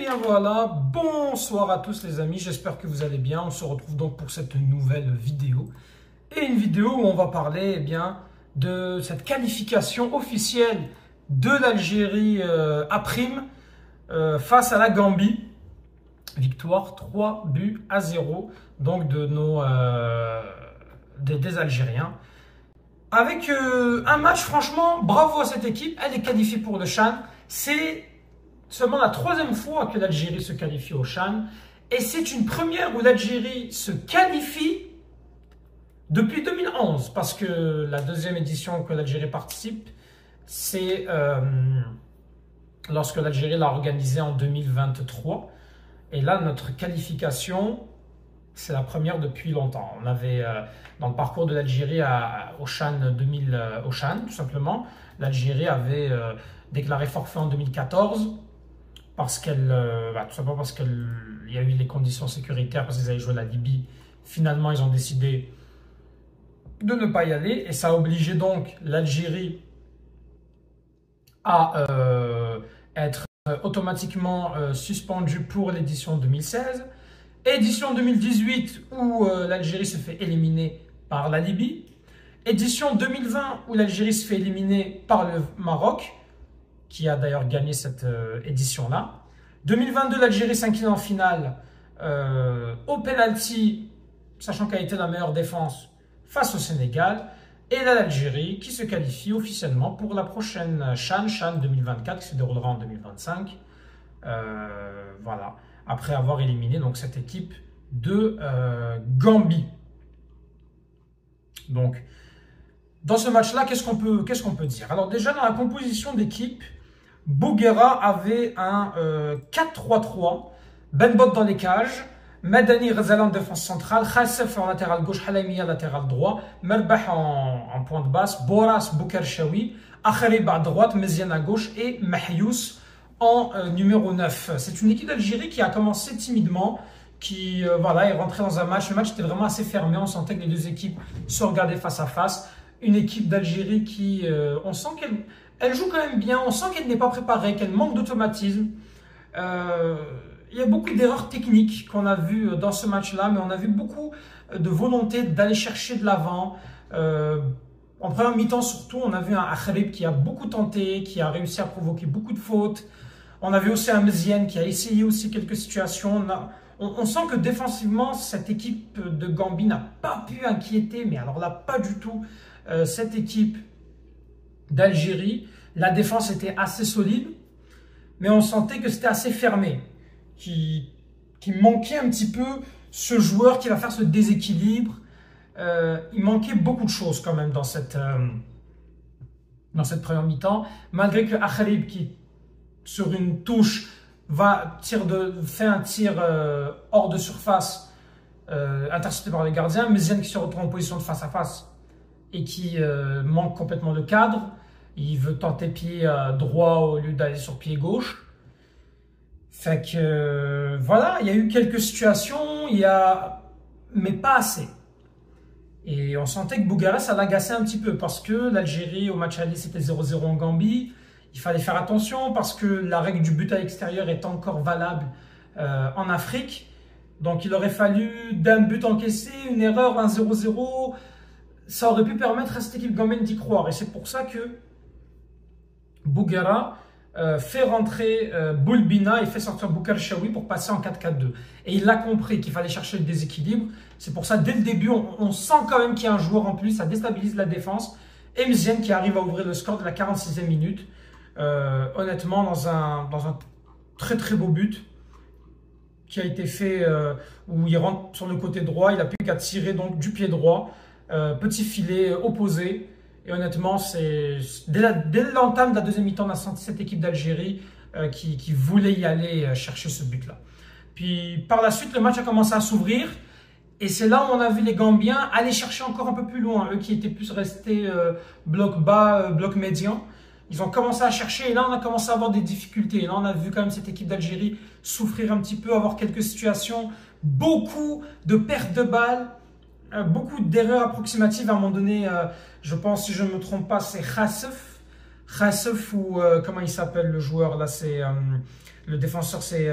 bien voilà, bonsoir à tous les amis, j'espère que vous allez bien. On se retrouve donc pour cette nouvelle vidéo. Et une vidéo où on va parler de cette qualification officielle de l'Algérie à prime face à la Gambie. Victoire 3-0 donc de des Algériens. Avec un match, franchement, bravo à cette équipe, elle est qualifiée pour le CHAN. C'est seulement la troisième fois que l'Algérie se qualifie au CHAN. Et c'est une première où l'Algérie se qualifie depuis 2011. Parce que la deuxième édition que l'Algérie participe, c'est lorsque l'Algérie l'a organisée en 2023. Et là, notre qualification, c'est la première depuis longtemps. On avait, dans le parcours de l'Algérie au CHAN 2000, au CHAN, tout simplement, l'Algérie avait déclaré forfait en 2014 parce qu'elle, tout simplement parce qu'il y a eu les conditions sécuritaires, parce qu'ils avaient joué la Libye. Finalement, ils ont décidé de ne pas y aller et ça a obligé donc l'Algérie à être automatiquement suspendue pour l'édition 2016. Édition 2018 où l'Algérie se fait éliminer par la Libye. Édition 2020 où l'Algérie se fait éliminer par le Maroc, qui a d'ailleurs gagné cette édition-là. 2022, l'Algérie s'incline en finale au penalty, sachant qu'elle a été la meilleure défense face au Sénégal. Et là, l'Algérie qui se qualifie officiellement pour la prochaine CHAN 2024 qui se déroulera en 2025. Voilà. Après avoir éliminé donc cette équipe de Gambie. Donc, dans ce match-là, qu'est-ce qu'on peut dire? Alors déjà, dans la composition d'équipe, Bouguera avait un 4-3-3, Benbot dans les cages, Madani Ghazala en défense centrale, Khassef en latéral gauche, Halami en latéral droit, Merbah en pointe basse, Boras Boukarchaoui, Akharib à droite, Meziane à gauche et Mahyous en numéro 9. C'est une équipe d'Algérie qui a commencé timidement, qui voilà, est rentrée dans un match. Le match était vraiment assez fermé, on sentait que les deux équipes se regardaient face à face. Une équipe d'Algérie qui, on sent qu'elle joue quand même bien, on sent qu'elle n'est pas préparée, qu'elle manque d'automatisme. Il y a beaucoup d'erreurs techniques qu'on a vues dans ce match-là, mais on a vu beaucoup de volonté d'aller chercher de l'avant. En première mi-temps surtout, on a vu un Akharib qui a beaucoup tenté, qui a réussi à provoquer beaucoup de fautes. On a vu aussi un Meziane qui a essayé aussi quelques situations. On sent que défensivement, cette équipe de Gambie n'a pas pu inquiéter, mais alors là, pas du tout, cette équipe d'Algérie. La défense était assez solide, mais on sentait que c'était assez fermé, qu'il manquait un petit peu ce joueur qui va faire ce déséquilibre. Il manquait beaucoup de choses quand même dans cette première mi-temps, malgré que Akharib qui sur une touche fait un tir hors de surface intercepté par les gardiens, Meziane qui se retrouve en position de face à face et qui manque complètement de cadre. Il veut tenter pied droit au lieu d'aller sur pied gauche. Fait que voilà, il y a eu quelques situations, mais pas assez. Et on sentait que Bouguera, ça l'agaçait un petit peu parce que l'Algérie, au match aller, c'était 0-0 en Gambie. Il fallait faire attention parce que la règle du but à l'extérieur est encore valable en Afrique. Donc il aurait fallu d'un but encaissé, une erreur, un 0-0. Ça aurait pu permettre à cette équipe gambienne d'y croire. Et c'est pour ça que Bouguera fait rentrer Boulbina et fait sortir Boukarchaoui pour passer en 4-4-2. Et il a compris qu'il fallait chercher le déséquilibre. C'est pour ça, dès le début, on sent quand même qu'il y a un joueur en plus. Ça déstabilise la défense. Et Meziane qui arrive à ouvrir le score de la 46e minute. Honnêtement, dans un très très beau but qui a été fait où il rentre sur le côté droit. Il n'a plus qu'à tirer donc du pied droit. Petit filet opposé. Et honnêtement, dès l'entame de la deuxième mi-temps, on a senti cette équipe d'Algérie qui voulait y aller chercher ce but-là. Puis par la suite, le match a commencé à s'ouvrir. Et c'est là où on a vu les Gambiens aller chercher encore un peu plus loin. Eux qui étaient plus restés bloc bas, bloc médian. Ils ont commencé à chercher et là, on a commencé à avoir des difficultés. Et là, on a vu quand même cette équipe d'Algérie souffrir un petit peu, avoir quelques situations, beaucoup de pertes de balles. Beaucoup d'erreurs approximatives à un moment donné, je pense, si je ne me trompe pas, c'est Khassef ou comment il s'appelle le joueur là, c'est Le défenseur, c'est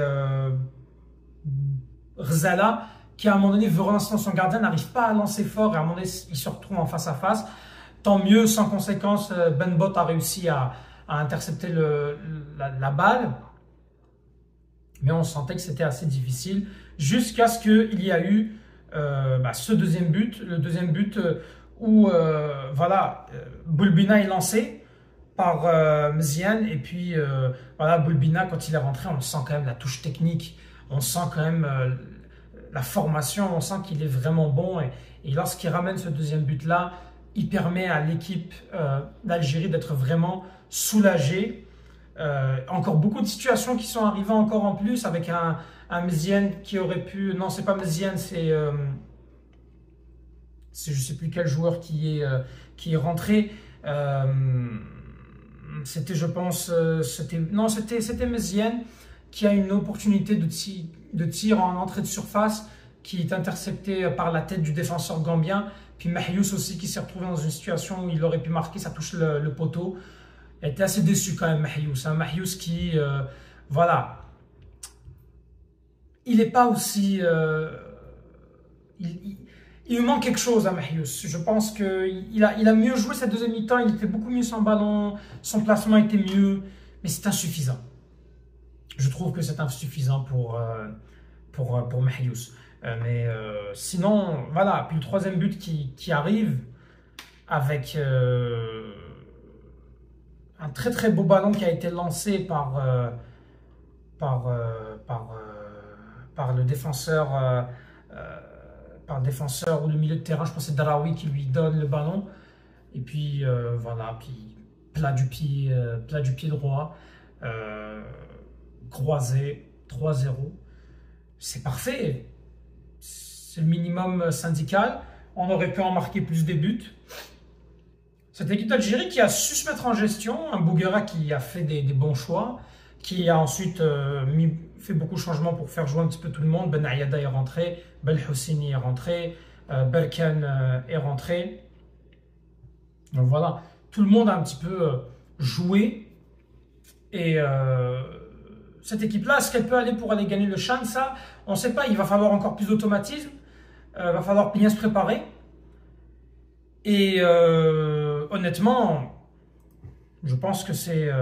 Rzala, qui à un moment donné veut relancer son gardien, n'arrive pas à lancer fort et à un moment donné, il se retrouve en face à face. Tant mieux, sans conséquence, Ben Bot a réussi à intercepter la balle. Mais on sentait que c'était assez difficile jusqu'à ce qu'il y a eu ce deuxième but. Le deuxième but où voilà, Boulbina est lancé par Mziane. Et puis voilà, Boulbina, quand il est rentré, on sent quand même la touche technique. On sent quand même la formation. On sent qu'il est vraiment bon. Et lorsqu'il ramène ce deuxième but-là, il permet à l'équipe d'Algérie d'être vraiment soulagée. Encore beaucoup de situations qui sont arrivées encore en plus avec un Mziane qui aurait pu... Non, c'est pas Mziane, c'est je sais plus quel joueur qui est rentré. C'était, je pense, c'était Mziane qui a une opportunité de tir en entrée de surface qui est intercepté par la tête du défenseur gambien. Puis Mahious aussi qui s'est retrouvé dans une situation où il aurait pu marquer, ça touche le poteau. Il était assez déçu quand même, Mahious. Hein. Mahious qui, voilà, il n'est pas aussi... il lui manque quelque chose à Mahious. Je pense qu'il a mieux joué cette deuxième mi-temps, il était beaucoup mieux sans ballon, son placement était mieux, mais c'est insuffisant. Je trouve que c'est insuffisant pour Mahious. Mais sinon, voilà. Puis le troisième but qui arrive avec un très très beau ballon qui a été lancé par le défenseur ou le milieu de terrain. Je pense que c'est Daraoui qui lui donne le ballon. Et puis voilà, puis plat du pied droit, croisé, 3-0. C'est parfait. C'est le minimum syndical. On aurait pu en marquer plus des buts. Cette équipe d'Algérie qui a su se mettre en gestion, un Bouguera qui a fait des bons choix, qui a ensuite fait beaucoup de changements pour faire jouer un petit peu tout le monde. Ben Ayada est rentré, Belhoussini est rentré, Berkane est rentré. Donc voilà, tout le monde a un petit peu joué. Et cette équipe-là, est-ce qu'elle peut aller pour aller gagner le Chan? Ça, on ne sait pas, il va falloir encore plus d'automatisme. Il va falloir bien se préparer. Et honnêtement, je pense que c'est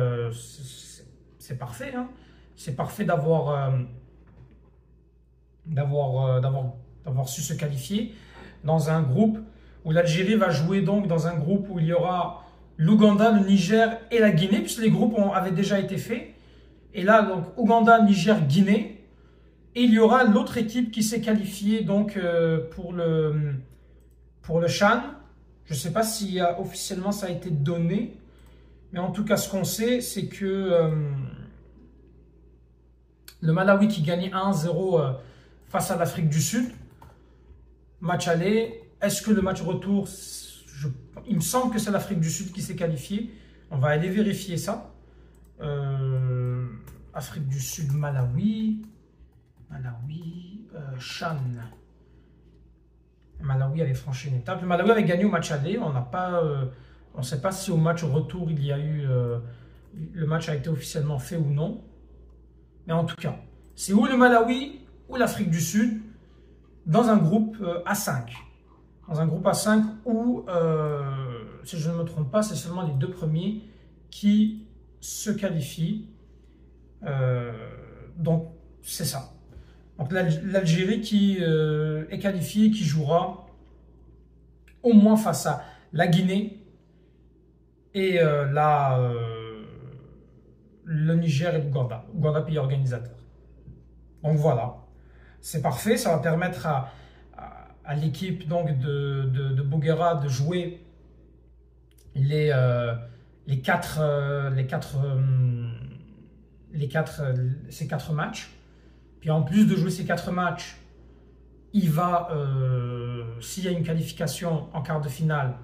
parfait. Hein. C'est parfait d'avoir su se qualifier dans un groupe où l'Algérie va jouer donc dans un groupe où il y aura l'Ouganda, le Niger et la Guinée, puisque les groupes avaient déjà été faits. Et là, donc, Ouganda, Niger, Guinée. Et il y aura l'autre équipe qui s'est qualifiée donc, pour le Chan. Je ne sais pas si officiellement ça a été donné. Mais en tout cas, ce qu'on sait, c'est que le Malawi qui gagnait 1-0 face à l'Afrique du Sud. Match aller. Est-ce que le match retour... Il me semble que c'est l'Afrique du Sud qui s'est qualifiée. On va aller vérifier ça. Afrique du Sud, Malawi, Chan. Malawi avait franchi une étape. Le Malawi avait gagné au match aller. On ne sait pas si au match retour il y a eu le match a été officiellement fait ou non. Mais en tout cas, c'est ou le Malawi ou l'Afrique du Sud dans un groupe A5. Dans un groupe A5 où, si je ne me trompe pas, c'est seulement les deux premiers qui se qualifient. Donc, c'est ça. Donc, l'Algérie qui est qualifiée, qui jouera au moins face à la Guinée et le Niger et l'Ouganda. Ouganda, pays organisateur. Donc, voilà. C'est parfait. Ça va permettre à l'équipe donc de Bouguera de jouer ces 4 matchs. Puis en plus de jouer ces 4 matchs, il va, s'il y a une qualification en quart de finale,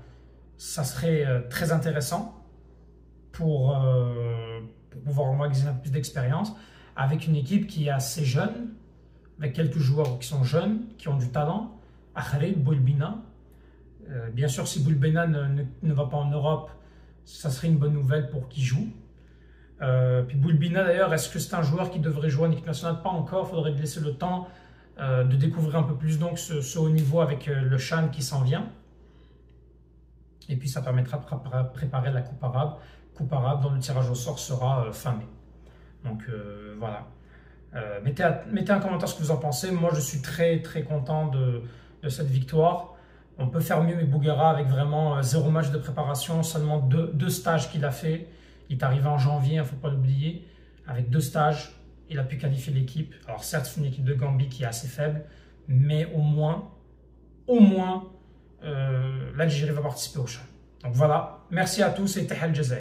ça serait très intéressant pour pouvoir magasiner un peu plus d'expérience avec une équipe qui est assez jeune, avec quelques joueurs qui sont jeunes, qui ont du talent. Akhrib, Boulbina. Bien sûr, si Boulbina ne va pas en Europe, ça serait une bonne nouvelle pour qui joue. Puis Boulbina d'ailleurs, est-ce que c'est un joueur qui devrait jouer en équipe nationale? Pas encore, il faudrait lui laisser le temps de découvrir un peu plus donc ce haut niveau avec le CHAN qui s'en vient. Et puis ça permettra de préparer la Coupe arabe. Coupe arabe dont le tirage au sort sera fin mai. Donc voilà. Mettez un commentaire ce que vous en pensez. Moi je suis très très content de cette victoire. On peut faire mieux, mais Bouguera avec vraiment 0 match de préparation, seulement deux stages qu'il a fait. Il est arrivé en janvier, il ne faut pas l'oublier. Avec 2 stages, il a pu qualifier l'équipe. Alors certes, c'est une équipe de Gambie qui est assez faible, mais au moins, l'Algérie va participer au CHAN. Donc voilà, merci à tous et Tahal Jazair.